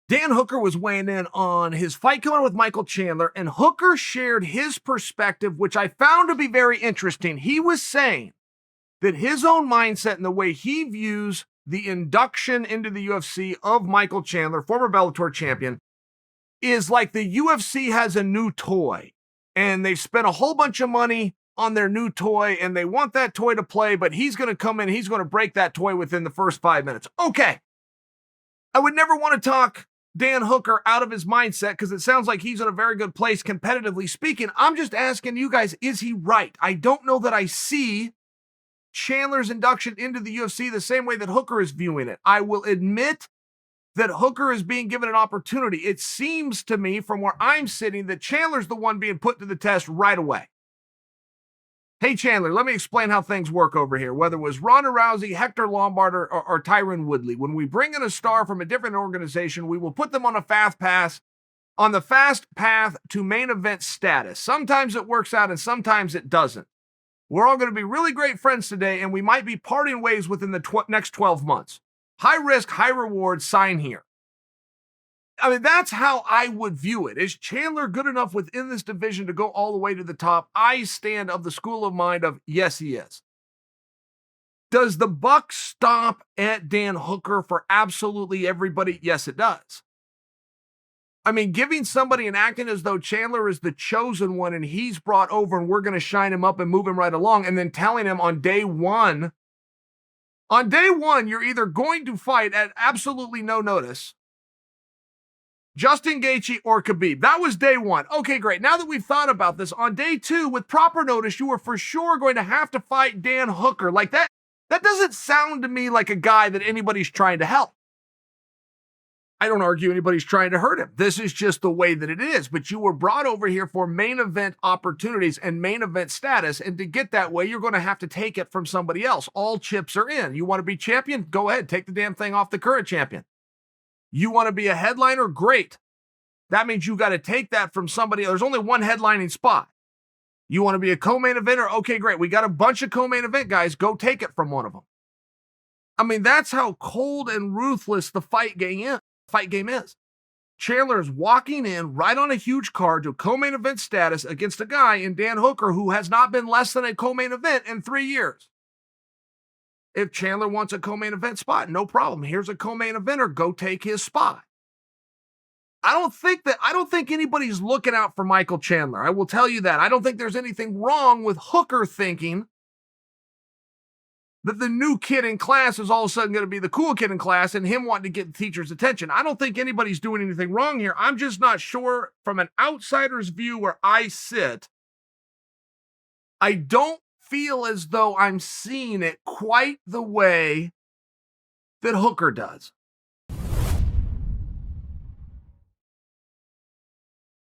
Dan Hooker was weighing in on his fight coming with Michael Chandler, and Hooker shared his perspective, which I found to be very interesting. He was saying that his own mindset and the way he views the induction into the UFC of Michael Chandler, former Bellator champion, is like the UFC has a new toy, and they've spent a whole bunch of money on their new toy, and they want that toy to play, but he's going to come in, he's going to break that toy within the first 5 minutes. Okay. I would never want to talk Dan Hooker out of his mindset because it sounds like he's in a very good place competitively speaking. I'm just asking you guys, is he right? I don't know that I see Chandler's induction into the UFC the same way that Hooker is viewing it. I will admit that Hooker is being given an opportunity. It seems to me from where I'm sitting that Chandler's the one being put to the test right away. Hey, Chandler, let me explain how things work over here. Whether it was Ronda Rousey, Hector Lombard, or Tyron Woodley, when we bring in a star from a different organization, we will put them on the fast path to main event status. Sometimes it works out and sometimes it doesn't. We're all going to be really great friends today, and we might be parting ways within the next 12 months. High risk, high reward, sign here. I mean, that's how I would view it. Is Chandler good enough within this division to go all the way to the top? I stand of the school of mind of yes, he is. Does the buck stop at Dan Hooker for absolutely everybody? Yes, it does. I mean, giving somebody and acting as though Chandler is the chosen one and he's brought over and we're going to shine him up and move him right along, and then telling him on day one, you're either going to fight at absolutely no notice Justin Gaethje or Khabib. That was day one. Okay, great. Now that we've thought about this, on day two, with proper notice, you were for sure going to have to fight Dan Hooker. Like that doesn't sound to me like a guy that anybody's trying to help. I don't argue anybody's trying to hurt him. This is just the way that it is. But you were brought over here for main event opportunities and main event status. And to get that way, you're going to have to take it from somebody else. All chips are in. You want to be champion? Go ahead. Take the damn thing off the current champion. You want to be a headliner? Great. That means you got to take that from somebody. There's only one headlining spot. You want to be a co-main eventer? Okay, great. We got a bunch of co-main event guys. Go take it from one of them. I mean, that's how cold and ruthless the fight game is. Chandler is walking in right on a huge card to co-main event status against a guy in Dan Hooker who has not been less than a co-main event in 3 years. If Chandler wants a co-main event spot, no problem. Here's a co-main eventer. Go take his spot. I don't think anybody's looking out for Michael Chandler. I will tell you that. I don't think there's anything wrong with Hooker thinking that the new kid in class is all of a sudden going to be the cool kid in class and him wanting to get the teacher's attention. I don't think anybody's doing anything wrong here. I'm just not sure from an outsider's view where I sit. I don't feel as though I'm seeing it quite the way that Hooker does.